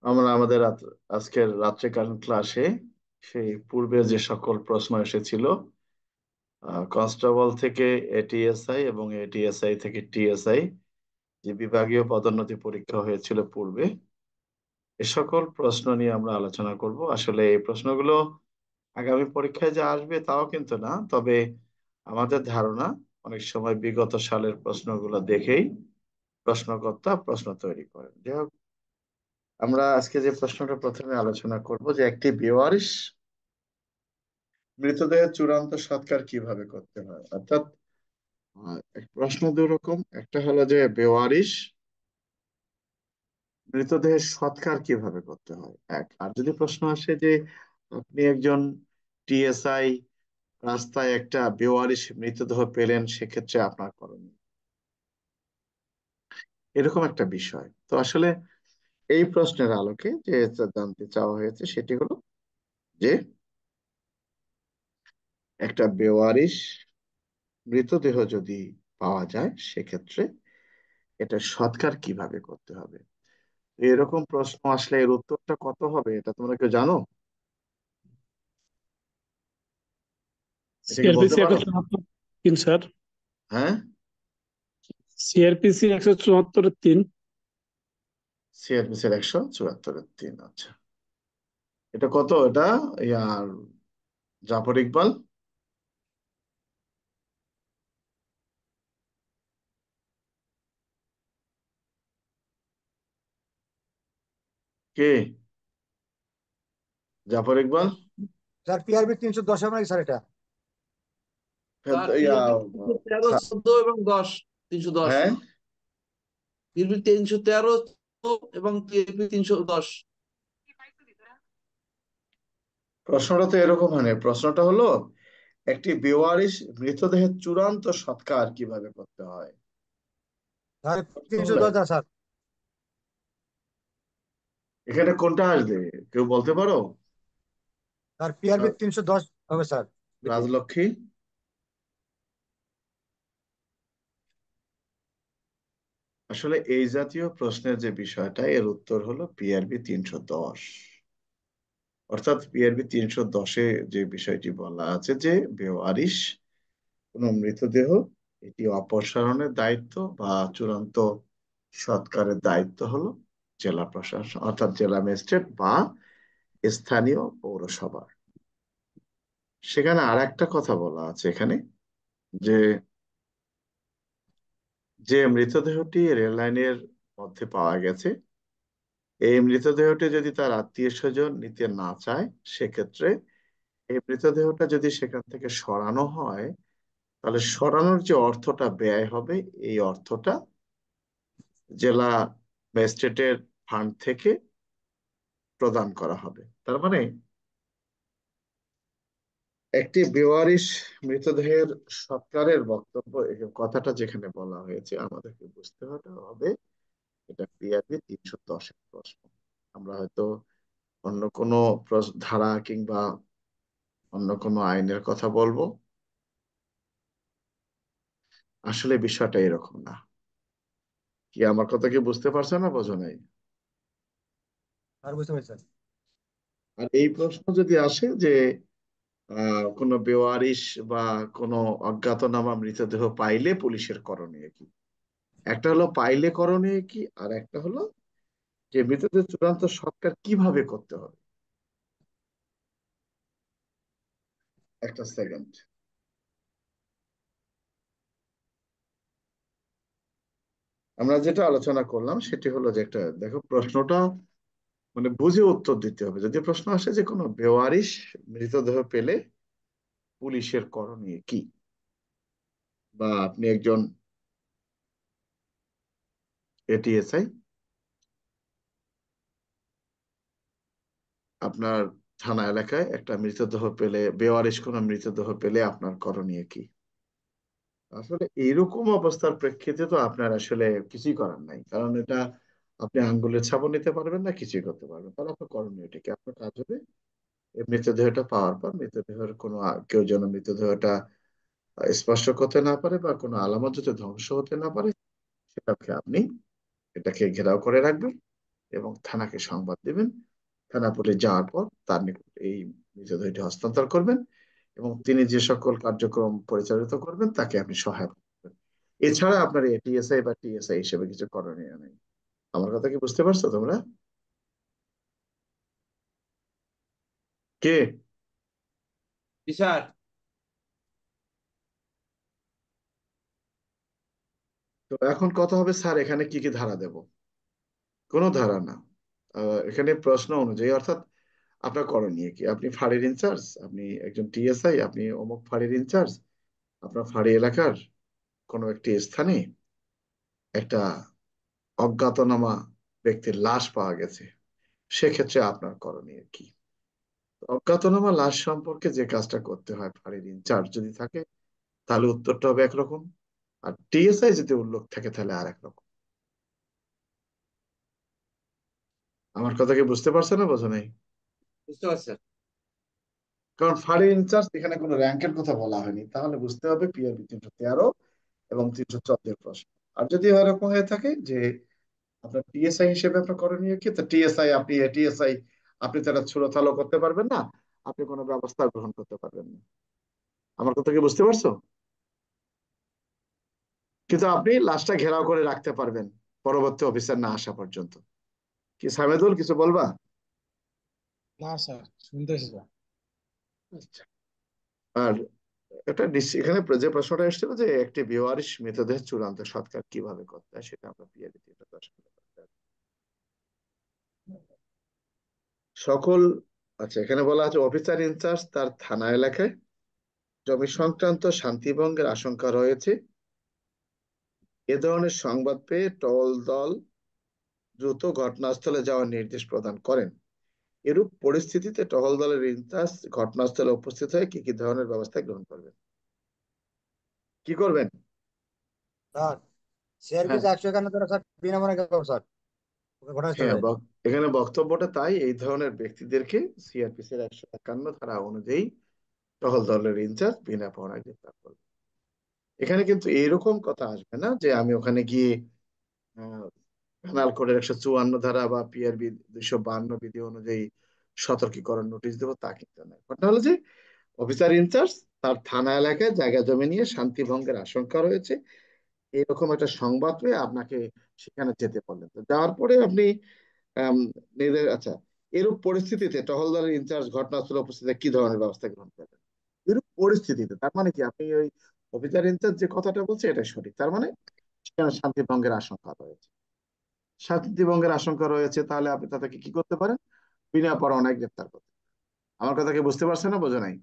আমরা আমাদের আজকের রাত্রিকালীন ক্লাসে সেই পূর্বে যে সকল প্রশ্ন এসেছিল কনস্টেবল থেকে এটিএসআই এবং এটিএসআই থেকে টিএসআই, যে বিভাগীয় পদোন্নতি পরীক্ষা হয়েছিল পূর্বে, এ সকল প্রশ্ন নিয়ে আমরা আলোচনা করব। আসলে এই প্রশ্নগুলো আগামী পরীক্ষায় যে আসবে তাও কিন্তু না, তবে আমাদের ধারণা অনেক সময় বিগত সালের প্রশ্নগুলো দেখেই প্রশ্নকর্তা প্রশ্ন তৈরি করেন। যাই হোক, আমরা আজকে যে প্রশ্নটা প্রথমে আলোচনা করব যে একটি বেওয়ারিশ মৃতদেহের চূড়ান্ত সৎকার কিভাবে করতে হয়। অর্থাৎ প্রশ্ন দুই রকম, একটা হলো যে বেওয়ারিশ মৃতদেহের সৎকার কিভাবে করতে হয় এক, আর যদি প্রশ্ন আসে যে আপনি একজন টিএসআই, রাস্তায় একটা বেওয়ারিশ মৃতদেহ পেলেন, সেক্ষেত্রে আপনার করণীয়, এরকম একটা বিষয়। তো আসলে এই প্রশ্নের আলোকে যে জানতে চাওয়া হয়েছে সেটি হলো যে একটা বেওয়ারিশ মৃতদেহ যদি পাওয়া যায় সেক্ষেত্রে এটা সৎকার কিভাবে করতে হবে। এরকম প্রশ্ন আসলে এর উত্তরটা কত হবে এটা তোমরা কেউ জানো? এটা কি বলতে সিআরপিসি পারো? 174 3 স্যার। হ্যাঁ, সিআরপিসি 174-3। সিআরপিসির 174-3। আচ্ছা, এটা কত? এটা ইয়ার জাফর ইকবাল, কে? জাফর ইকবাল, স্যার পিআরবি 310 নাকি স্যার এটা? স্যার ইয়া, টিআরপি 313, সা- 14 এবং 10। 310। হ্যাঁ, টিআরপি 313 এবং টিআরপি 310। প্রশ্নটা তো এরকম হয় না। প্রশ্নটা হলো একটি বেওয়ারিশ মৃতদেহের চূড়ান্ত সৎকার কিভাবে করতে হয়। স্যার প্রশ্ন হলো 310 না স্যার? এখানে কোনটা আসবে, কেউ বলতে পারো? স্যার পিআরবি রা- 310 হবে স্যার। দেখি। রাজলক্ষ্মী, আসলে এই জাতীয় প্রশ্নের যে বিষয়টা, এর উত্তর হলো পিআরবি 310। অর্থাৎ পিআরবি 310-এ যে বিষয়টি বলা আছে যে বেওয়ারিশ কোন মৃতদেহ, এটি অপসারণের দায়িত্ব বা চূড়ান্ত সৎকারের দায়িত্ব হলো জেলা প্রশাসন, অর্থাৎ জেলা ম্যাজিস্ট্রেট বা স্থানীয় পৌরসভার। সেখানে আর একটা কথা বলা আছে এখানে, যে যে মৃতদেহটি রেল লাইনের মধ্যে পাওয়া গেছে, এই মৃতদেহটি যদি তার আত্মীয় স্বজন নিতে না চায়, সেক্ষেত্রে এই মৃতদেহটা যদি সেখান থেকে সরানো হয়, তাহলে সরানোর যে অর্থটা ব্যয় হবে, এই অর্থটা জেলা ম্যাজিস্ট্রেটের ফান্ড থেকে প্রদান করা হবে। তার মানে একটি বেওয়ারিশ মৃতদেহের সৎকারের বক্তব্য, এই কথাটা যেখানে বলা হয়েছে, আমাদেরকে বুঝতে হবে এটা পিআরবি 310-এর প্রশ্ন। আমরা হয়তো অন্য কোনো ধারা কিংবা অন্য কোনো আইনের কথা বলবো, আসলে বিষয়টা এরকম না। কি আমার কথা কি বুঝতে পারছো না, বোঝো নাই? স্যার বুঝতে পারছি স্যার। আর এই প্রশ্ন যদি আসে যে কোনো বেওয়ারিশ বা কোনো অজ্ঞাতনামা মৃতদেহ পাইলে পুলিশের করণীয় কি, একটা হলো পাইলে করণীয় কি, আর একটা হলো যে মৃতদেহ চূড়ান্ত সৎকার কিভাবে করতে হবে। একটা সেকেন্ড, আমরা যেটা আলোচনা করলাম সেটি হলো যে একটা দেখো, প্রশ্নটা মানে বুঝে উত্তর দিতে হবে। যদি প্রশ্ন আসে যে কোনো বেওয়ারিশ মৃতদেহ পেলে পুলিশের করণীয় কি, বা আপনি একজন এটিএসআই, আপনার থানা এলাকায় একটা মৃতদেহ পেলে, বেওয়ারিশ কোনো মৃতদেহ পেলে আপনার করণীয় কি। আসলে এইরকম অবস্থার প্রেক্ষিতে তো আপনার আসলে কিছুই করার নাই, কারণ এটা আপনি আঙ্গুলের ছাপও নিতে পারবেন না, কিছুই করতে পারবেন। তাহলে আপনার করণীয়টা কি? আপনার কাজ হবে এই মৃতদেহটা পাওয়ার পর মৃতদেহের কোনো কেউ যেন মৃতদেহটা স্পর্শ করতে না পারে বা কোনো আলামত যাতে ধ্বংস হতে না পারে, সেটাকে আপনি এটাকে ঘেরাও করে রাখবেন এবং থানাকে সংবাদ দিবেন। থানা পুলিশ যাওয়ার পর তার নিকট এই মৃতদেহটি হস্তান্তর করবেন এবং তিনি যে সকল কার্যক্রম পরিচালিত করবেন তাকে আপনি সহায়তা করবেন। এছাড়া আপনার এটিএসআই বা টিএসআই হিসেবে কিছু করণীয় নেই। আমার কথা কি বুঝতে পারছো তোমরা? কে? জি স্যার। তো এখন কথা হবে, স্যার এখানে কি কি ধারা দেব? কোনো ধারা না। এখানে প্রশ্ন অনুযায়ী, অর্থাৎ আপনার করণীয় কি? আপনি ফাঁড়ির ইনচার্জ, আপনি একজন টিএসআই, আপনি অমুক ফাঁড়ির ইনচার্জ, আপনার ফাঁড়ি এলাকার কোনো একটি স্থানে একটা অজ্ঞাতনামা ব্যক্তির লাশ পাওয়া গেছে। সেক্ষেত্রে আপনার করণীয় কি? অজ্ঞাতনামা লাশ সম্পর্কে যে কাজটা করতে হয় ফাঁড়ির ইনচার্জ যদি থাকে তাহলে উত্তরটা হবে একরকম, আর টিএসআই যদি উল্লেখ থাকে তাহলে আর একরকম। আমার কথা কি বুঝতে পারছো না বোঝো নাই? বুঝতে পারছি স্যার। কারণ ফাঁড়ির ইনচার্জ এখানে কোনো র্যাঙ্কের কথা বলা হয়নি, তাহলে বুঝতে হবে পিআরবি 313 এবং 314 প্রশ্ন। আর যদি এরকম হয়ে থাকে যে আপনার টিএসআই হিসেবে আপনার করণীয় কি, তো টিএসআই আপনি এটিএসআই আপনি তারা ছুড়োথালো করতে পারবেন না, আপনি কোনো ব্যবস্থা গ্রহণ করতে পারবেন না। আমার কথা কি বুঝতে পারছো? কিন্তু আপনি লাশটা ঘেরাও করে রাখতে পারবেন পরবর্তী অফিসার না আসা পর্যন্ত। কি সামেদুল কিছু বলবা? না স্যার, শুনতেছি স্যার। আচ্ছা। আর এখানে যে প্রশ্নটা এসেছিল যে একটি বেওয়ারিশ মৃতদেহ চূড়ান্ত সৎকার কিভাবে করতে হয়, সেটা আমরা পিআরবি 310 সকল। আচ্ছা, এখানে বলা আছে অফিসার ইনচার্জ তার থানা এলাকায় জমি সংক্রান্ত শান্তিভঙ্গের আশঙ্কা রয়েছে এ ধরনের সংবাদ পেয়ে টহল দল দ্রুত ঘটনাস্থলে যাওয়ার নির্দেশ প্রদান করেন। এরূপ পরিস্থিতিতে টহল দলের ইনচার্জ ঘটনাস্থলে উপস্থিত হয়ে কি কি ধরনের ব্যবস্থা গ্রহণ করবেন? কি করবেন? স্যার, সিআরপি হ্যাঁ, 151 দ্বারা স্যার বিনামূল্যে গেল স্যার ওকে ঘটনাস্থলে। হ্যাঁ, এখানে বক্তব্যটা তাই, এই ধরনের ব্যক্তিদেরকে সিআরপিসির 151 ধারা অনুযায়ী টহল দলের ইনচার্জ বিনা পাওনায় গ্রেপ্তার করবে। এখানে কিন্তু এরকম কথা আসবে না যে আমি ওখানে গিয়ে পেনাল কোডের 154 ধারা বা পিআরবি 252 বিধি অনুযায়ী সতর্কীকরণ নোটিশ দেবো, তা কিন্তু নয়। ঘটনা হলো যে অফিসার ইনচার্জ তার থানা এলাকায় জায়গা জমি নিয়ে শান্তি ভঙ্গের আশঙ্কা রয়েছে এরকম একটা সংবাদ পেয়ে আপনাকে সেখানে যেতে বললেন। তো যাওয়ার পরে আপনি আম, আচ্ছা, এরূপ পরিস্থিতিতে টহলদারের ইনচার্জ ঘটনাস্থলে উপস্থিত কি ধরনের ব্যবস্থা গ্রহণ করবেন? এরূপ পরিস্থিতিতে তার মানে কি, আপনি ওই অফিসার ইনচার্জ যে কথাটা বলছে এটা সঠিক, তার মানে সেখানে শান্তি ভঙ্গের আশঙ্কা রয়েছে। শান্তি ভঙ্গের আশঙ্কা রয়েছে তাহলে আপনি তাদেরকে কি করতে পারেন? বিনা পরোয়ানায় গ্রেপ্তার করতে। আমার কথা কি বুঝতে পারছেন না বোঝো নাই?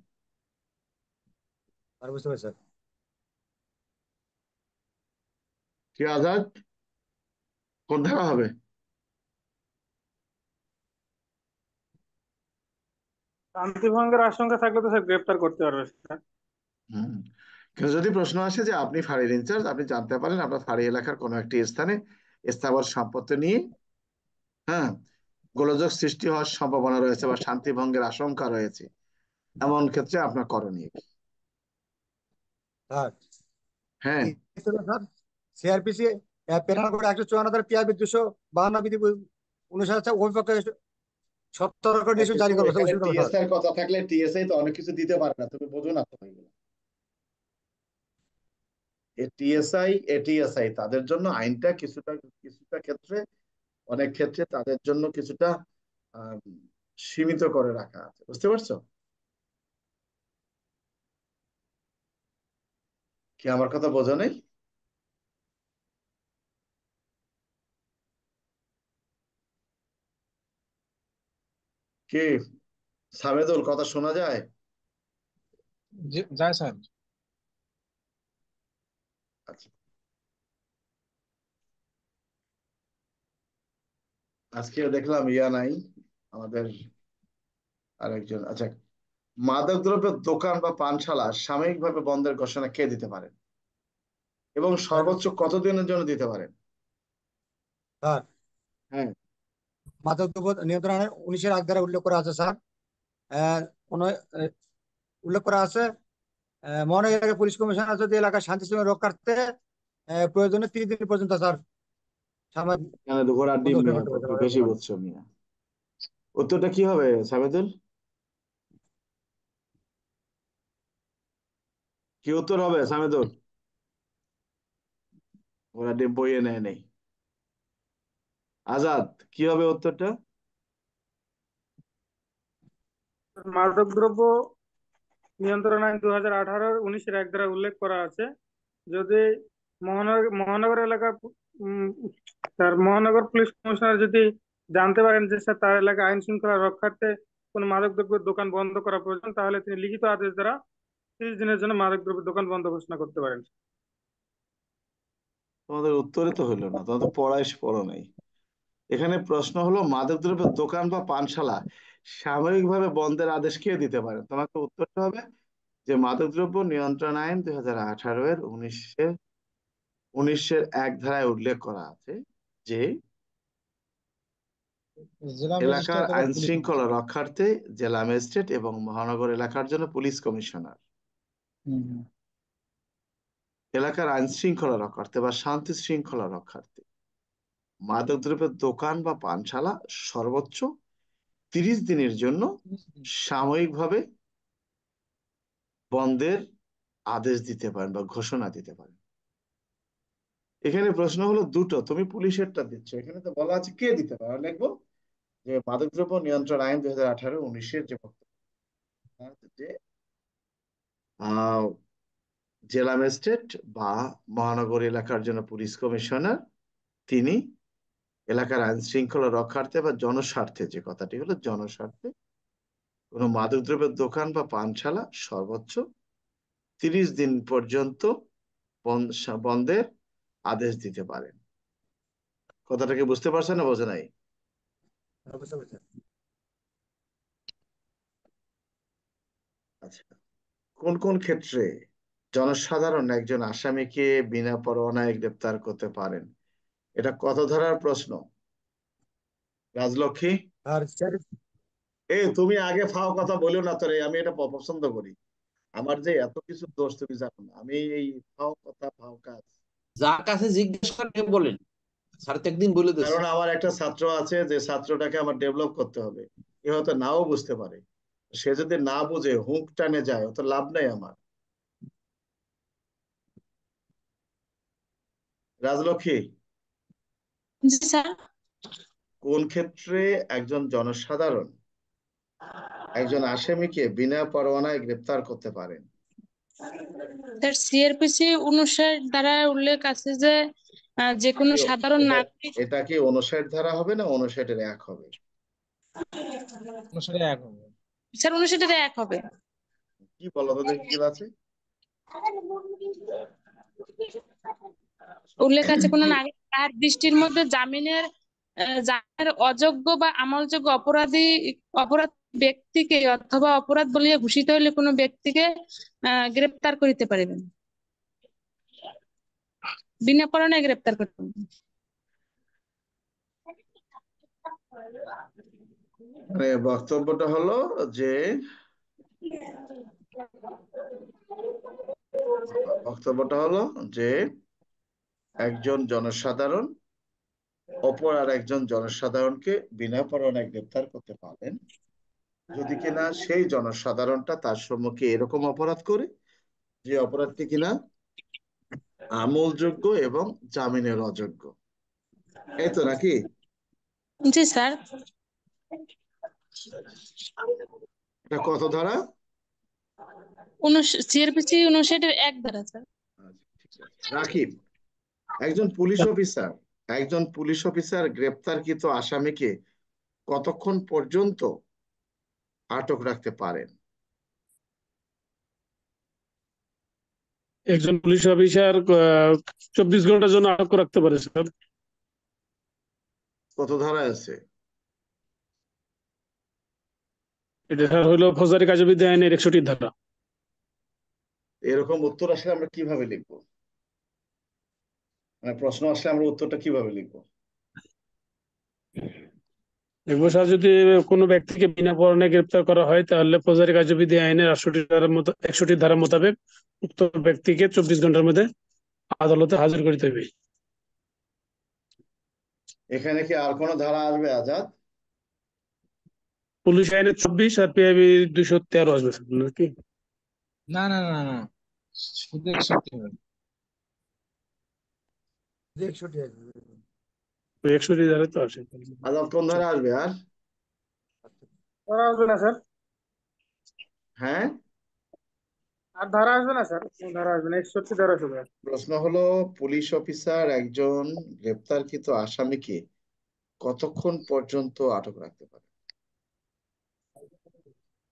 আর বুঝতে পারছি স্যার। কি আজাদ, কোন ধারা হবে? শান্তিভঙ্গের আশঙ্কা থাকলে তো স্যার গ্রেপ্তার করতে পারবে স্যার। হুম। কিন্তু যদি প্রশ্ন আসে যে আপনি ফাঁড়ির ইনচার্জ, আপনি জানতে পারেন আপনার ফাঁড়ি এলাকার কোনো একটি স্থানে স্থাবর সম্পত্তি নিয়ে, হ্যাঁ, গোলযোগ সৃষ্টি হওয়ার সম্ভাবনা রয়েছে বা শান্তি ভঙ্গের আশঙ্কা রয়েছে, এমন ক্ষেত্রে আপনার করণীয় কি? স্যার, হ্যাঁ, কি ছিল স্যার? সিআরপিসি পেনাল কোড 154 দ্বারা পিআরবি 252 বিধি অনুসারে স্যার ওই পক্ষে সতর্ক নির্দেশ কিন্তু জারি করবো স্যার, ওই এখানে সুযোগ স্যার। টিএসআই এর কথা থাকলে টিএসআই তো অনেক কিছু দিতে পারে না, তুমি বোঝো না তো এগুলো। টিএসআই এটিএসআই তাদের জন্য আইনটা কিছুটা কিছুটা ক্ষেত্রে, অনেক ক্ষেত্রে তাদের জন্য কিছুটা আহ, সীমিত করে রাখা আছে, বুঝতে পারছো? কি আমার কথা বোঝো নাই? কি সামেদুল, কথা শোনা যায়? যায় স্যার। আচ্ছা, আজকে দেখলাম ইয়া নাই আমাদের আরেকজন। আচ্ছা, মাদক দ্রব্যের দোকান বা পানশালা সাময়িকভাবে বন্ধের ঘোষণা কে দিতে পারেন এবং স্যার, সর্বোচ্চ কতদিনের জন্য দিতে পারেন? স্যার, হ্যাঁ, মাদক দ্রব্য নিয়ন্ত্রণ আইনের 19-এর আগ ধারা উল্লেখ করা আছে স্যার। কোন উল্লেখ করা আছে, মহানগর এলাকার পুলিশ কমিশনার যদি এলাকার শান্তি শৃঙ্খলা রক্ষার্থে প্রয়োজনে 30 দিন পর্যন্ত স্যার সাময়িক এখানে তো ঘোড়ার ডিম পদক্ষেপ মিয়া, করতে পারে, একটু ধরা বেশি যেতে পারে। বুঝছো মিয়া। উত্তরটা কি হবে সাবেদুল? কি উত্তর হবে সাবেদুল? ঘোড়ার ডিম বইয়ে নেয় নেই। আজাদ, কি হবে উত্তরটা? মাদকদ্রব্য নিয়ন্ত্রণ আইন 2018 19-এর 1 ধারা উল্লেখ করা আছে, যদি মহানগর এলাকার তার মহানগর পুলিশ কমিশনার যদি জানতে পারেন যে স্যার তার এলাকায় আইন শৃঙ্খলা রক্ষার্থে কোনো মাদকদ্রব্যের দোকান বন্ধ করা প্রয়োজন, তাহলে তিনি লিখিত আদেশ দ্বারা 30 দিনের জন্য মাদকদ্রব্যের দোকান বন্ধ ঘোষণা করতে পারেন। তোমাদের উত্তরে তো হলো না, তোমাদের পড়ো নাই। এখানে প্রশ্ন হলো মাদকদ্রব্যের দোকান বা পানশালা সাময়িকভাবে বন্ধের আদেশ কে দিতে পারে? তোমাকে উত্তরটা হবে যে মাদকদ্রব্য নিয়ন্ত্রণ আইন 2018 এর 19-এর 1 ধারায় উল্লেখ করা আছে যে জেলা এলাকার ম্যাজিস্ট্রেট অথবা আইন পুলিশ শৃঙ্খলা কমিশনার। রক্ষার্থে জেলা ম্যাজিস্ট্রেট এবং মহানগর এলাকার জন্য পুলিশ কমিশনার এলাকার আইন শৃঙ্খলা রক্ষার্থে বা শান্তি শৃঙ্খলা রক্ষার্থে মাদকদ্রব্যের দোকান বা পানশালা সর্বোচ্চ 30 দিনের জন্য সাময়িকভাবে বন্ধের আদেশ দিতে পারেন বা ঘোষণা দিতে পারেন। এখানে প্রশ্ন হলো দুটো, তুমি পুলিশেরটা দিচ্ছ, এখানে তো বলা আছে কে দিতে পারে, আমি লিখবো যে মাদকদ্রব্য নিয়ন্ত্রণ আইন 2018 19-এর যে বক্তব্য যে আহ জেলা ম্যাজিস্ট্রেট বা মহানগর এলাকার জন্য পুলিশ কমিশনার তিনি এলাকার আইন শৃঙ্খলা রক্ষার্থে বা জনস্বার্থে, যে কথাটি হলো জনস্বার্থে, কোনো মাদকদ্রব্যের দোকান বা পানশালা সর্বোচ্চ 30 দিন পর্যন্ত বন্ধের আদেশ দিতে পারেন। কথাটাকে বুঝতে পারছেন না বোঝে নাই? বুঝতে পারছি। আচ্ছা, কোন কোন ক্ষেত্রে জনসাধারণ একজন আসামিকে বিনা পরোয়ানায় গ্রেপ্তার করতে পারেন? এটা কত ধারার প্রশ্ন রাজলক্ষ্মী? আর তুমি আগে ফাও কথা বলিও না তোরে, আমি এটা পছন্দ করি। আমার যে এত কিছু দোষ তুমি জানো না, আমি এই ফাও কথা ফাও কাজ। যার কাছে জিজ্ঞেস করেন বলেন, স্যার তো একদিন বলে দিয়েছে। কারণ আমার একটা ছাত্র আছে, যে ছাত্রটাকে আমার ডেভেলপ করতে হবে, এ হয়তো নাও বুঝতে পারে, সে যদি না বুঝে হুঁক টানে যায় অত লাভ নাই আমার। রাজলক্ষ্মী, জি স্যার। কোন ক্ষেত্রে একজন জনসাধারণ একজন আসামিকে বিনা পরোয়ানায় গ্রেপ্তার করতে পারেন? স্যার সিআরপিসি 59 দ্বারা উল্লেখ আছে যে যে কোনো সাধারণ এটা নাগরিক। এটা কি 59 ধারা হবে না 59-এর 1 হবে? স্যার 59 এক হবে। কি বলো তো দেখি কি আছে। উল্লেখ আছে কোন কি নাগরিক তার দৃষ্টির মধ্যে জামিনের অযোগ্য বা আমলযোগ্য অপরাধ ব্যক্তিকে অথবা অপরাধ বলিয়া ঘোষিত হইলে কোনো ব্যক্তিকে গ্রেপ্তার করিতে পারিবেন, বিনা পরোয়ানায় গ্রেপ্তার করতে পারিবেন। মানে বক্তব্যটা হলো যে একজন জনসাধারণ অপর আর একজন জনসাধারণকে বিনা পরোয়ানায় গ্রেপ্তার করতে পারেন যদি কিনা সেই জনসাধারণটা তার সম্মুখে এরকম অপরাধ করে যে অপরাধটি কিনা আমলযোগ্য এবং জামিনের অযোগ্য। এই তো নাকি? জি স্যার। এটা কত ধারা? সিআরপিসি 59 1 ধারা স্যার। আচ্ছা, ঠিক আছে, রাকিব, একজন পুলিশ অফিসার গ্রেপ্তারকৃত আসামিকে কতক্ষণ পর্যন্ত আটক রাখতে পারেন? একজন পুলিশ অফিসার 24 ঘন্টার জন্য আটক রাখতে পারে স্যার। কত ধারায় আছে? এটা স্যার হলো ফৌজদারি কার্যবিধি আইনের 61 ধারা। এরকম উত্তর আসলে আমরা কিভাবে লিখবো, মানে প্রশ্ন আসলে আমরা উত্তরটা কিভাবে লিখবো? দেখবো স্যার, যদি কোনো ব্যক্তিকে বিনা পরোয়ানায় গ্রেপ্তার করা হয় তাহলে ফৌজদারি কার্যবিধি আইনের 61 ধারা মোতাবেক উক্ত ব্যক্তিকে 24 ঘন্টার মধ্যে আদালতে হাজির করিতে হবে। এখানে কি আর কোনো ধারা আসবে আজাদ? পুলিশ আইনে 24 আর পিআইবি 213 আসবে স্যার, নাকি? না না না না, শুধু 61 হবে। 61 আছে। ওই 61 ধারে তো আসে। আজাদ কোন ধারা আসবে আর? ধারা আসবে না স্যার, হ্যাঁ, আর ধারা আসবে না স্যার, কোনো ধারা আসবে না, 61 ধারা শুধু আসবে। প্রশ্ন হলো পুলিশ অফিসার একজন গ্রেপ্তারকৃত আসামিকে কতক্ষণ পর্যন্ত আটক রাখতে পারে?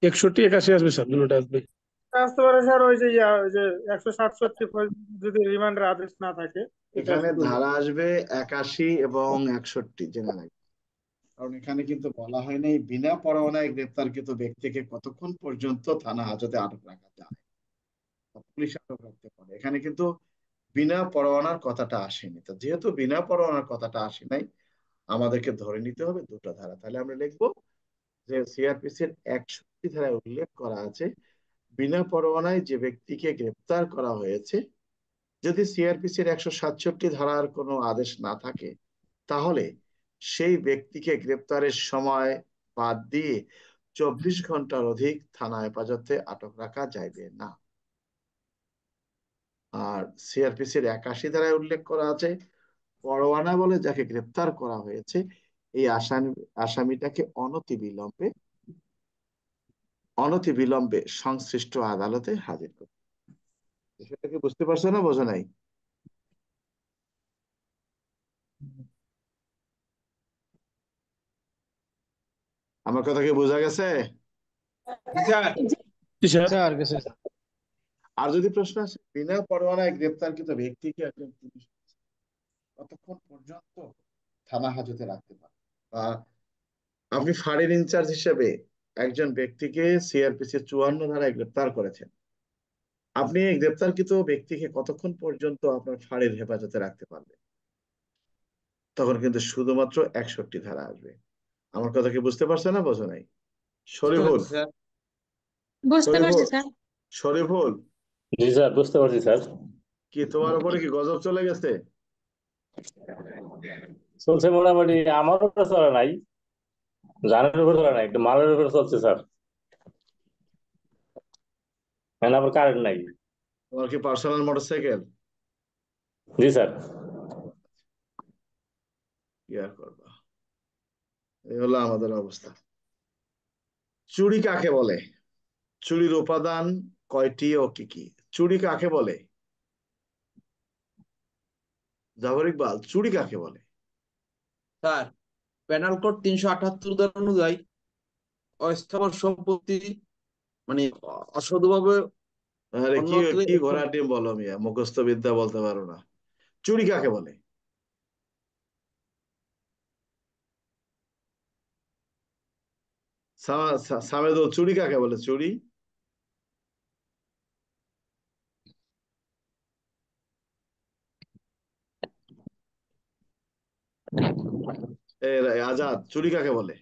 61 81 আসবে স্যার, দুটোটা আসবে। আসতে পারে স্যার, ওই যে 167 যদি রিমান্ডের আদেশ না থাকে, এটা এখানে শুধু ধারা আসবে 81 এবং 61, জেনে রাখবে। কারণ এখানে কিন্তু বলা হয় নাই বিনা পরোয়ানায় গ্রেপ্তারকৃত ব্যক্তিকে কতক্ষণ পর্যন্ত থানা হাজতে আটক রাখা যায় বা পুলিশ আটক রাখতে পারে। এখানে কিন্তু বিনা পরোয়ানার কথাটা আসেনি। তো যেহেতু বিনা পরোয়ানার কথাটা আসে নাই, আমাদেরকে ধরে নিতে হবে দুটো ধারা। তাহলে আমরা লিখবো যে সিআরপিসির 61 ধারায় উল্লেখ করা আছে, বিনা পরোয়ানায় যে ব্যক্তিকে গ্রেপ্তার করা হয়েছে, যদি সিআরপিসির 167 ধারার কোনো আদেশ না থাকে, তাহলে সেই ব্যক্তিকে গ্রেপ্তারের সময় বাদ দিয়ে 24 ঘন্টার অধিক থানা হেফাজতে আটক রাখা যাইবে না। আর সিআরপিসির 81 ধারায় উল্লেখ করা আছে, পরোয়ানা বলে যাকে গ্রেপ্তার করা হয়েছে, এই আসামিটাকে অনতিবিলম্বে সংশ্লিষ্ট আদালতে হাজির করতে। বিষয়টাকে বুঝতে পারছো না, বোঝো নাই? আমার কথা কি বোঝা গেছে? জি স্যার। জি স্যার। স্যার গেছে। আর যদি প্রশ্ন আসে বিনা পরোয়ানায় গ্রেপ্তারকৃত ব্যক্তিকে একজন পুলিশ কতক্ষণ পর্যন্ত থানা হাজতে রাখতে পারে, বা আপনি ফাঁড়ির ইনচার্জ হিসেবে একজন ব্যক্তিকে সিআরপিসি 54 ধারায় গ্রেপ্তার করেছেন, আপনি এই গ্রেপ্তারকৃত ব্যক্তিকে কতক্ষণ পর্যন্ত আপনার ফাঁড়ির হেফাজতে রাখতে পারবেন? তখন কিন্তু শুধুমাত্র 61 ধারা আসবে। আমার কথা কি বুঝতে পারছে না, বোঝো নাই? বুঝতে শরীফুল, পারছি স্যার। বুঝতে পারছি শরীফুল, স্যার। শরীফুল, জি স্যার, বুঝতে পারছি স্যার। কি তোমার উপরে কি গজব চলে গেছে? চলছে মোটামুটি, আমার উপরে চলে নাই, জানের উপরে চলে নাই, একটু মালের উপরে চলছে স্যার। মানে আবার কারেন্ট নাই। তোমার কি পার্সোনাল মোটরসাইকেল? জি স্যার। কি আর করবা, এই হলো আমাদের অবস্থা। চুরি কাকে বলে? চুরির উপাদান কয়টি ও কি কি? চুরি কাকে বলে? জাফর ইকবাল, চুরি কাকে বলে? স্যার, পেনাল কোড 378 ধারা অনুযায়ী অস্থাবর সম্পত্তি, মানে অসাধুভাবে আরে কি অন্যত্র কি ঘোড়া ডিম বলো মিয়া, মুখস্থ বিদ্যা বলতে পারো না। চুরি কাকে বলে? সামেদুল, চুরি কাকে বলে? চুরি আজাদ, চুরি কাকে বলে?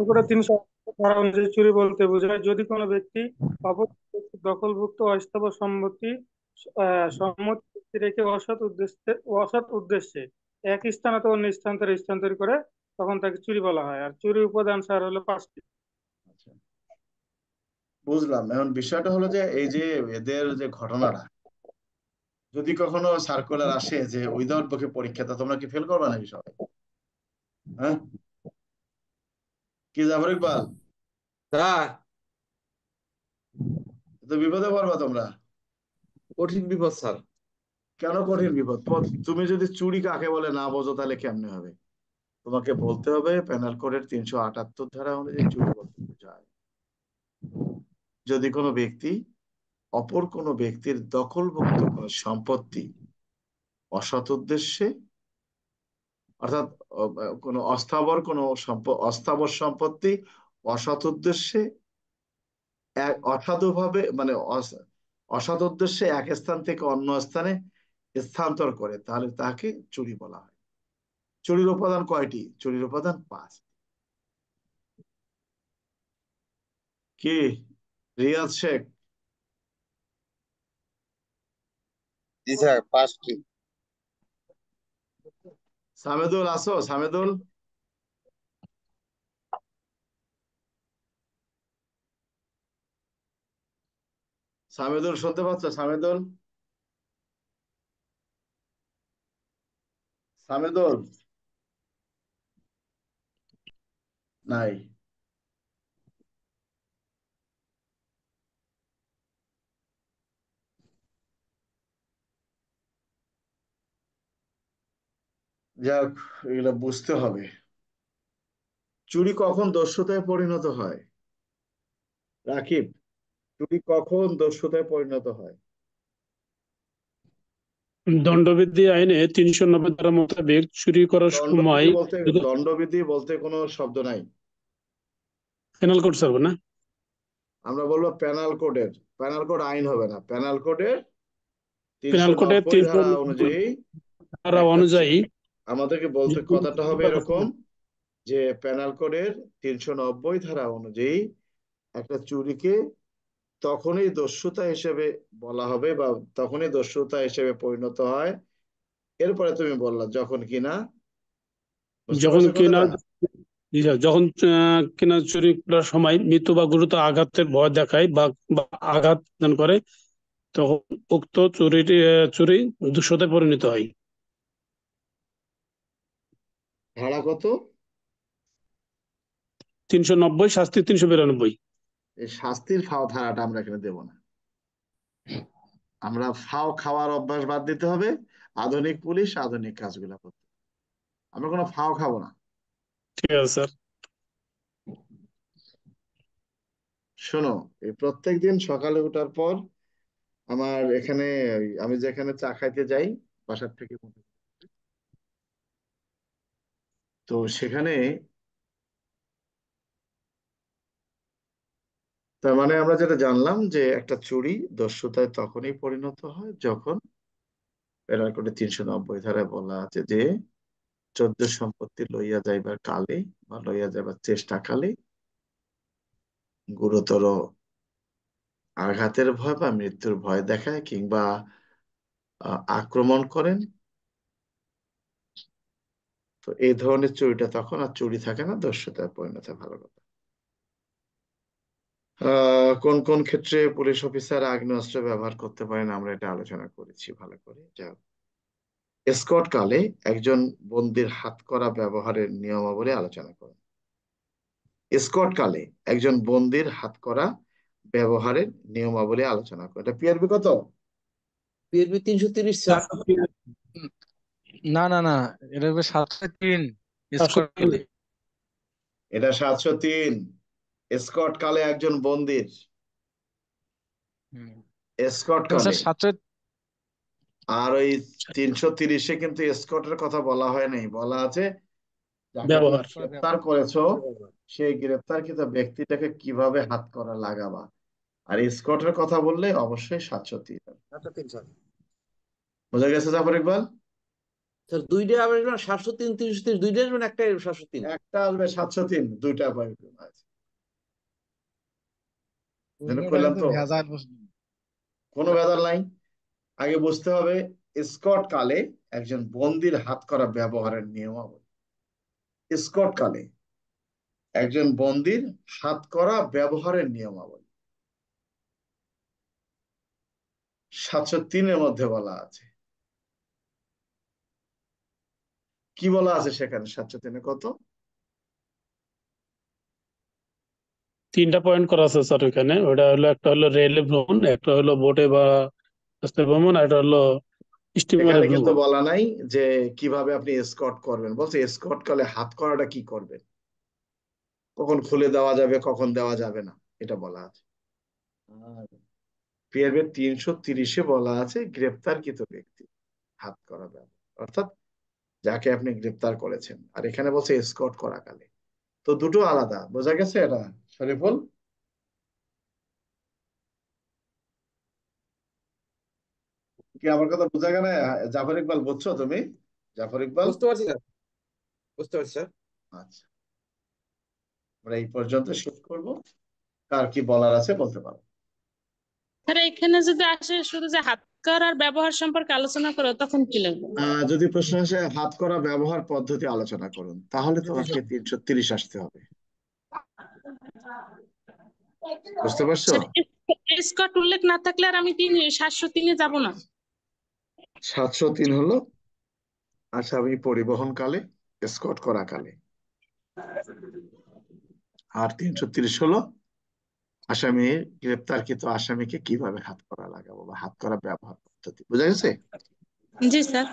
করে 300 ধারা অনুযায়ী চুরি বলতে বোঝায় যদি কোনো ব্যক্তি অপর ব্যক্তির দখলভুক্ত অস্থাবর সম্পত্তি সম্মতি রেখে অসৎ উদ্দেশ্যে এক স্থান অথবা অন্য স্থানান্তর করে, তখন তাকে চুরি বলা হয়। আর চুরি উপাদান স্যার হলো 5টি। আচ্ছা, বুঝলাম। এখন বিষয়টা হলো যে এই যে এদের যে ঘটনাটা, যদি কখনো সার্কুলার আসে যে উইদাউট বুকে পরীক্ষা, তা তোমরা কি ফেল করবে নাকি সবাই? হ্যাঁ, কি জাফর ইকবাল, স্যার, তো বিপদে পড়বা তোমরা। কঠিন বিপদ স্যার। কেন কঠিন বিপদ? তুমি যদি চুরি কাকে বলে না বোঝো, তাহলে কেমনে হবে? তোমাকে বলতে হবে পেনাল কোডের 378 ধারা অনুযায়ী চুরি বলতে বোঝায় যদি কোনো ব্যক্তি অপর কোনো ব্যক্তির দখলভুক্ত কোনো সম্পত্তি অসৎ উদ্দেশ্যে, অর্থাৎ কোনো অস্থাবর সম্পত্তি অসৎ উদ্দেশ্যে অসাধুভাবে, মানে অসৎ উদ্দেশ্যে এক স্থান থেকে অন্য স্থানে স্থানান্তর করে, তাহলে তাকে চুরি বলা হয়। চুরির উপাদান কয়টি? চুরির উপাদান 5। কি রিয়াজ শেখ? জি স্যার, 5টি। সামেদুল আসো, সামেদুল? সামেদুল শুনতে পাচ্ছ? সামেদুল, সামেদুল নাই। যাক, এগুলো বুঝতে হবে। চুরি কখন দস্যুতায় পরিণত হয়? রাকিব, চুরি কখন দস্যুতায় পরিণত হয়? দণ্ডবিধি আইনে 390 ধারা মোতাবেক চুরি করার সময় দণ্ডবিধি বলতে কোনো শব্দ নাই। পেনাল কোড স্যার না, আমরা বলবো প্যানাল কোডের, প্যানাল কোড আইন হবে না, প্যানাল কোডের পেনাল কোডের 390 ধারা অনুযায়ী ধারা একটা অনুযায়ী আমাদেরকে বলতে কথাটা হবে এরকম যে প্যানাল কোডের 390 ধারা অনুযায়ী একটা চুরিকে তখনই দস্যুতা হিসেবে বলা হবে বা তখনই দস্যুতা হিসেবে পরিণত হয়। এরপরে তুমি বললা যখন কিনা, বুঝতে যখন পারছো কিনা কথাটা? জি স্যার, যখন কিনা চুরি করার সময় মৃত্যু বা গুরুতর আঘাতের ভয় দেখায় বা বা আঘাত দান করে, তখন উক্ত চুরি দস্যুতায় পরিণত হয়। ধারা কত? 390, শাস্তি 392। এই শাস্তির ফাও ধারাটা আমরা এখানে দেব না। আমরা ফাও খাওয়ার অভ্যাস বাদ দিতে হবে, আধুনিক পুলিশ আধুনিক কাজগুলা করতে। আমরা কোনো ফাও খাবো না। ঠিক আছে স্যার। শোনো, এই প্রত্যেক দিন সকালে ওঠার পর আমার এখানে আমি যেখানে চা খাইতে যাই বাসার থেকে, তো সেখানে তার মানে আমরা যেটা জানলাম যে একটা চুরি দস্যুতায় তখনই পরিণত হয় যখন পেনাল কোডে 390 ধারায় বলা আছে যে চোদ্দ সম্পত্তি লইয়া যাইবার কালে বা লইয়া যাইবার চেষ্টা কালে গুরুতর আঘাতের ভয় বা মৃত্যুর ভয় দেখায় কিংবা আক্রমণ করেন, তো এই ধরনের চুরিটা তখন আর চুরি থাকে না, দস্যুতায় পরিণত হয়। ভালো কথা। কোন কোন ক্ষেত্রে পুলিশ অফিসার আগ্নেয়াস্ত্র ব্যবহার করতে পারেন আমরা এটা আলোচনা করেছি ভালো করে। যা এসকর্ট কালে একজন বন্দির হাতকড়া ব্যবহারের নিয়মাবলী আলোচনা করুন। এসকর্ট কালে একজন বন্দির হাতকড়া ব্যবহারের নিয়মাবলী আলোচনা করুন। এটা পিআরবি কত? পিএরবি 330 স্যার। না না না, এটা হবে 703 স্কট কালে। এটা 703 এসকর্ট কালে একজন বন্দির, এসকর্ট কালে। স্যার আর ওই 330-এ কিন্তু এসকর্টের কথা বলা হয় নাই, বলা আছে যাকে তুমি ব্যবহার। গ্রেফতার করেছো সেই গ্রেফতারকৃত ব্যক্তিটাকে কিভাবে হাত করা লাগাবা। আর এসকর্টের কথা বললে অবশ্যই 703। বোঝা গেছে জাফর ইকবাল? স্যার দুইটা আবার 703 330 দুইটা আসবেন, একটাই 703। একটা আসবে 703, দুইটা আছে। করলাম তো, কোনো ভেজাল নাই। আগে বুঝতে হবে এসকর্ট কালে একজন বন্দির হাত করা ব্যবহারের নিয়মাবলী। এসকর্ট কালে একজন বন্দির হাত করা ব্যবহারের নিয়মাবলী 703-এর মধ্যে বলা আছে। কি বলা আছে সেখানে? 703-এ কত? 3টা পয়েন্ট করা আছে স্যার ওখানে। ওটা হলো, একটা হলো রেলে ভ্রমণ, একটা হলো বোটে বা রাস্তায় ভ্রমণ, আর একটা হলো স্টিমারে এখানে কিন্তু ভ্রমণ। বলা নাই যে কিভাবে আপনি এসকর্ট করবেন, বলছে এসকর্ট কালে হাত করাটা কি করবেন, কখন খুলে দেওয়া যাবে কখন দেওয়া যাবে না, এটা বলা আছে। আর পিআরবি 330-এ বলা আছে গ্রেপ্তারকৃত ব্যক্তি হাত করা ব্যবহার, অর্থাৎ যাকে আপনি গ্রেপ্তার করেছেন। আর এখানে বলছে এসকর্ট করা কালে, তো দুটো আলাদা। বোঝা গেছে এটা শরীফুল? কি আমার কথা বোঝা গেল? জাফর ইকবাল বুঝছো তুমি? জাফর ইকবাল? বুঝতে পারছি স্যার, বুঝতে পারছি স্যার। আচ্ছা, আমরা এই পর্যন্ত শেষ করব। কার কি বলার আছে বলতে পারো। স্যার এখানে যদি আসে শুধু যে হাত করার ব্যবহার সম্পর্কে আলোচনা করো, তখন কি লাগবে? যদি প্রশ্ন আসে হাত করা ব্যবহার পদ্ধতি আলোচনা করুন, তাহলে তোমাকে 330 আসতে হবে। বুঝতে পারছো? স্কট উল্লেখ না থাকলে আর আমি 703-এ যাব না। 703 হলো আসামি পরিবহনকালে, এসকর্ট করা কালে। আর 330 হলো আসামি গ্রেপ্তারকৃত আসামিকে কিভাবে হাত করা লাগাবো বা হাত করা ব্যবহার পদ্ধতি। বুঝা গেছে? জি স্যার।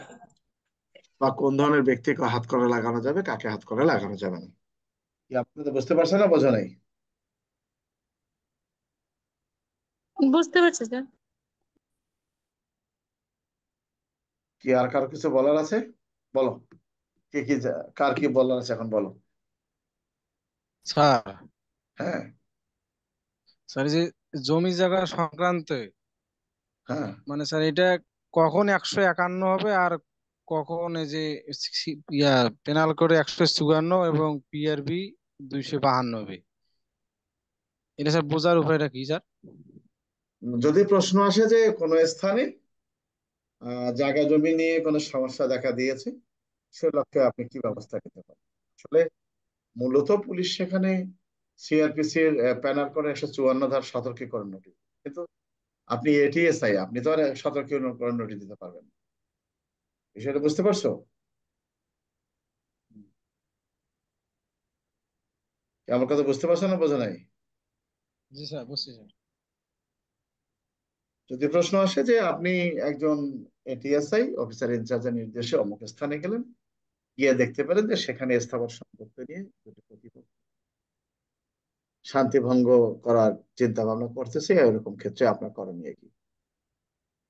বা কোন ধরনের ব্যক্তিকে হাত করা লাগানো যাবে, কাকে হাত করা লাগানো যাবে না। কি আপনাদের বুঝতে পারছেন না বোঝা নাই? বুঝতে পারছি স্যার। কি আর কারো কিছু বলার আছে? বলো, কি কি কার কি বলার আছে এখন বলো। স্যার, হ্যাঁ স্যার এই যে জমি জায়গা সংক্রান্ত, হ্যাঁ মানে স্যার এটা কখন 151 হবে আর কখন এই যে ইয়া পেনাল করে 154 এবং পিআরবি 252 হবে, এটা স্যার বোঝার উপায়টা কি স্যার? যদি প্রশ্ন আসে যে কোনো স্থানে জায়গা জমি নিয়ে কোনো সমস্যা দেখা দিয়েছে, সে লক্ষ্যে আপনি কি ব্যবস্থা নিতে পারেন। আসলে মূলত পুলিশ সেখানে সিআরপিসি এর প্যানাল করে 154 ধার সতর্কীকরণ নোটিশ, কিন্তু আপনি এটিএসআই, আপনি তো আর সতর্কীকরণ নোটিশ দিতে পারবেন না। বিষয়টা বুঝতে পারছো? আমার কথা বুঝতে পারছো না বোঝা নাই? জি স্যার, বুঝছি স্যার। যদি প্রশ্ন আসে যে আপনি একজন এটিএসআই অফিসার ইনচার্জের নির্দেশে অমুক স্থানে গেলেন, গিয়ে দেখতে পেলেন যে সেখানে স্থাবর সম্পত্তি নিয়ে দুটি প্রতিপক্ষ শান্তি ভঙ্গ করার চিন্তা ভাবনা করতেছে, এরকম ক্ষেত্রে আপনার করণীয় কি?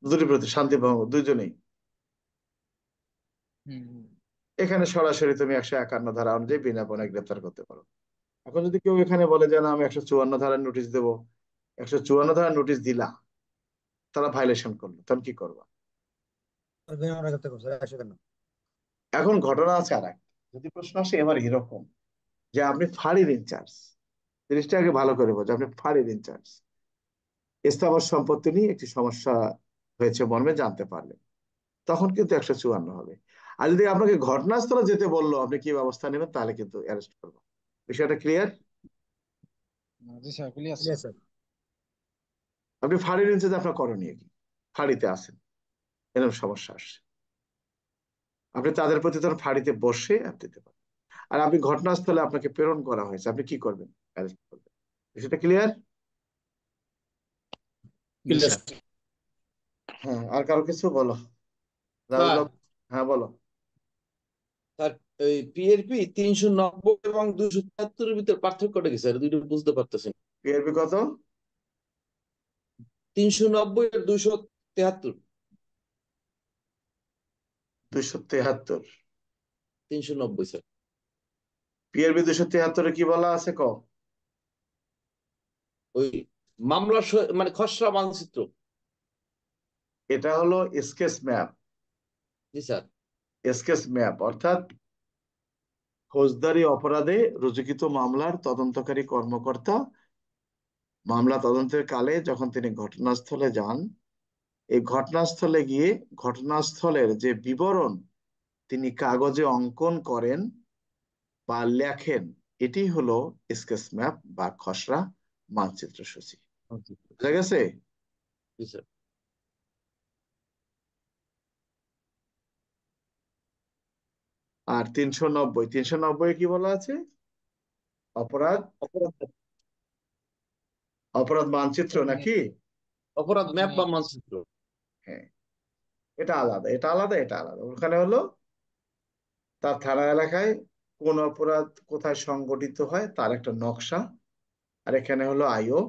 দুটি প্রতি শান্তি ভঙ্গ দুইজনেই। এখানে সরাসরি তুমি 151 ধারা অনুযায়ী বিনা পণে গ্রেপ্তার করতে পারো। এখন যদি কেউ এখানে বলে যে না আমি 154 ধারার নোটিশ দেবো, 154 ধারার নোটিশ দিলা, তারা ভাইলেশন করলো, তখন কি করবা? এখন ঘটনা আছে আর এক। যদি প্রশ্ন আসে এবার এরকম যে আপনি ফাঁড়ির ইনচার্জ, জিনিসটা আগে ভালো করে বোঝো, আপনি ফাঁড়ির ইনচার্জ, স্থাবর সম্পত্তি নিয়ে একটি সমস্যা হয়েছে মর্মে জানতে পারলেন, তখন কিন্তু 154 হবে। আর যদি আপনাকে ঘটনাস্থলে যেতে বললো আপনি কি ব্যবস্থা নেবেন, তাহলে কিন্তু অ্যারেস্ট করবো। বিষয়টা ক্লিয়ার? জি স্যার, ক্লিয়ার স্যার। আপনি ফাঁড়ির ইনচার্জ, আপনার করণীয় কি? ফাঁড়িতে আসেন, এরকম সমস্যা আসছে, আপনি তাদের প্রতি তখন ফাঁড়িতে বসে আপনি দিতে পারেন। আর আপনি ঘটনাস্থলে আপনাকে প্রেরণ করা হয়েছে, আপনি কি করবেন? অ্যারেস্ট করবেন। বিষয়টা ক্লিয়ার? জি স্যার। হ্যাঁ, আর কারো কিছু বলো। রাহুল, হ্যাঁ বলো। স্যার ওই পিএরপি 390 এবং 273-এর ভিতর পার্থক্যটা কি স্যার? দুইটা বুঝতে পারতেছেন। পিআরবি কত? 390 আর 273। 273। 390 স্যার। পিআরবি 273-এ কি বলা আছে ক? ওই মামলার মানে খসড়া মানচিত্র। এটা হলো স্কেচ ম্যাপ। জি স্যার। স্কেচ ম্যাপ অর্থাৎ ফৌজদারি অপরাধে রুজুকৃত মামলার তদন্তকারী কর্মকর্তা মামলা তদন্তের কালে যখন তিনি ঘটনাস্থলে যান, এই ঘটনাস্থলে গিয়ে ঘটনাস্থলের যে বিবরণ তিনি কাগজে অঙ্কন করেন বা লেখেন, এটি হলো স্কেচ ম্যাপ বা খসড়া মানচিত্র সূচি। বুঝা গেছে? জি স্যার। আর 390 কি বলা আছে? অপরাধ অপরাধ মানচিত্র নাকি? অপরাধ ম্যাপ বা মানচিত্র। হ্যাঁ, এটা আলাদা, এটা আলাদা, এটা আলাদা। ওখানে হলো তার থানা এলাকায় কোন অপরাধ কোথায় সংগঠিত হয় তার একটা নকশা, আর এখানে হলো আইও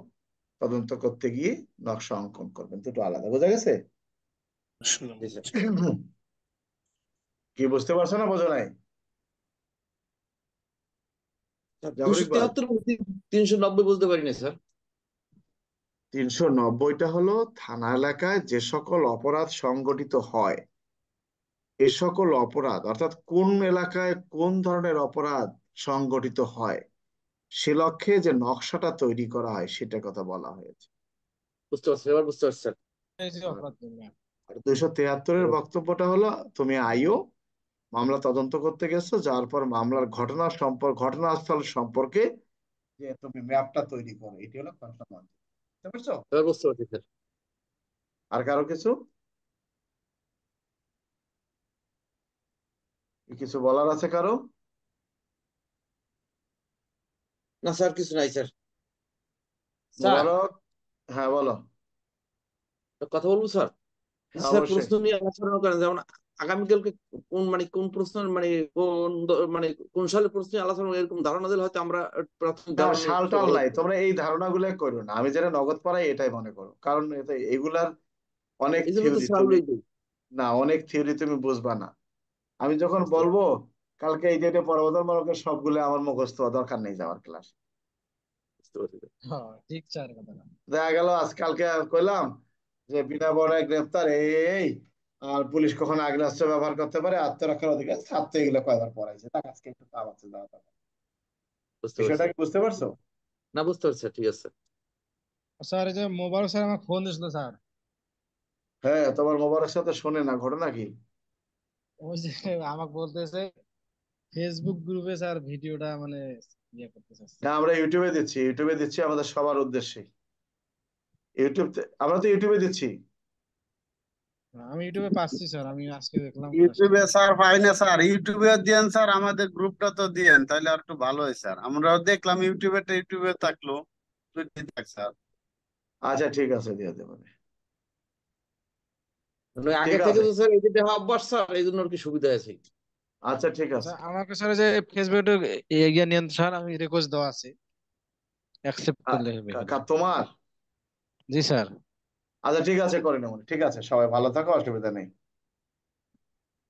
তদন্ত করতে গিয়ে নকশা অঙ্কন করবেন, দুটো আলাদা। বোঝা গেছে? কি বুঝতে পারছো না বোঝো নাই? জাফর ইকবাল, 273 390 বুঝতে পারি না স্যার। 390টা হলো থানা এলাকায় যে সকল অপরাধ সংগঠিত হয়, এ সকল অপরাধ অর্থাৎ কোন এলাকায় কোন ধরনের অপরাধ সংগঠিত হয় সে লক্ষ্যে যে নকশাটা তৈরি করা হয় সেটার কথা বলা হয়েছে। বুঝতে পারছি, এবার বুঝতে পারছি স্যার। এই যে অপরাধ ম্যাপ। আর 273-এর বক্তব্যটা হলো তুমি আইও, মামলা তদন্ত করতে গেছো, যাওয়ার পর মামলার ঘটনাস্থল সম্পর্কে যে তুমি ম্যাপটা তৈরি করো, এটি হলো কনস্টাবল। বুঝতে পারছো? এবার বুঝতে পারছি স্যার। আর কারো কিছু কিছু বলার আছে কারো? না স্যার, কিছু নাই স্যার। স্যার, মোবারক, হ্যাঁ বলো। কথা বলবো স্যার? হ্যাঁ স্যার, অবশ্যই। প্রশ্ন নিয়ে আলোচনা করেন, যেমন আগামীকালকে কোন প্রশ্ন কোন সালের প্রশ্ন নিয়ে আলোচনা করবো, এরকম ধারণা দিলে হয়তো আমরা প্রাথমিক না, ধারণা সাল একটু টাল ভালো নাই, হতো। তোমরা এই ধারণাগুলো করো না, আমি যেটা নগদ পড়াই এটাই মনে করো, কারণ এগুলার অনেক এই জন্য তো থিওরি তুমি, সালটাই দিই। না অনেক থিওরি তুমি বুঝবা না। আমি যখন বুঝতে বলবো কালকে এই ডেটে পরবর্তী সবগুলো আমার মুখস্থ, দরকার নেই যাওয়ার ক্লাস। বুঝতে পারছি স্যার। হ্যাঁ ঠিক স্যার কথাটা। দেখা গেল আজকালকে কইলাম যে বিনা বড়ায় গ্রেফতার এই, আর পুলিশ কখনো আগ্নেয়াস্ত্র ব্যবহার করতে পারে, আত্মরক্ষার অধিকার, ছাত্র এগুলো কয়বার পড়াইছে, তাকে আজকে একটু কাম আছে যাওয়া দরকার। বুঝতে বিষয়টা পারছি। কি বুঝতে পারছো? না, বুঝতে পারছি স্যার, ঠিক আছে। স্যার এই যে মোবারক স্যার আমাকে ফোন দিছিল স্যার। হ্যাঁ, তোমার মোবারক সাথে শোনে না, ঘটনা কি? ওই যে আমাকে বলতেছে ফেসবুক গ্রুপে স্যার ভিডিওটা মানে ইয়ে করতে চাচ্ছে। না, আমরা ইউটিউবে দিচ্ছি আমাদের সবার উদ্দেশ্যে। আমরা তো ইউটিউবে দিচ্ছি। আমি ইউটিউবে পাচ্ছি স্যার, আমি আজকে দেখলাম ক্লাসটা। ইউটিউবে স্যার পাই না স্যার, ইউটিউবে দিয়েন স্যার, আমাদের গ্রুপটা তো দিয়েন, তাহলে আর একটু ভালো হয় স্যার, আমরাও দেখলাম ইউটিউবে থাকলো, যদি থাক স্যার। আচ্ছা ঠিক আছে, দিয়ে দেবো। মানে আগে ঠিক থেকে আছে, তো স্যার এই যে দেওয়া অভ্যাস স্যার, এই জন্য আর কি সুবিধা আছে। আচ্ছা ঠিক আছে। স্যার আমাকে স্যার যে ফেসবুকে ইয়ে নিয়ন স্যার, আমি রিকোয়েস্ট দেওয়া আছে, অ্যাকসেপ্ট করলে হবে এখানে। তোমার? জি স্যার। আচ্ছা ঠিক আছে, করে নেবো। ঠিক আছে, সবাই ভালো থাকো, অসুবিধা নেই।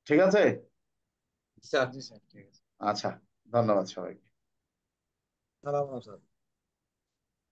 ঠিক আছে। স্যার, জি স্যার ঠিক আছে। আচ্ছা, ধন্যবাদ সবাইকে। সালাম স্যার।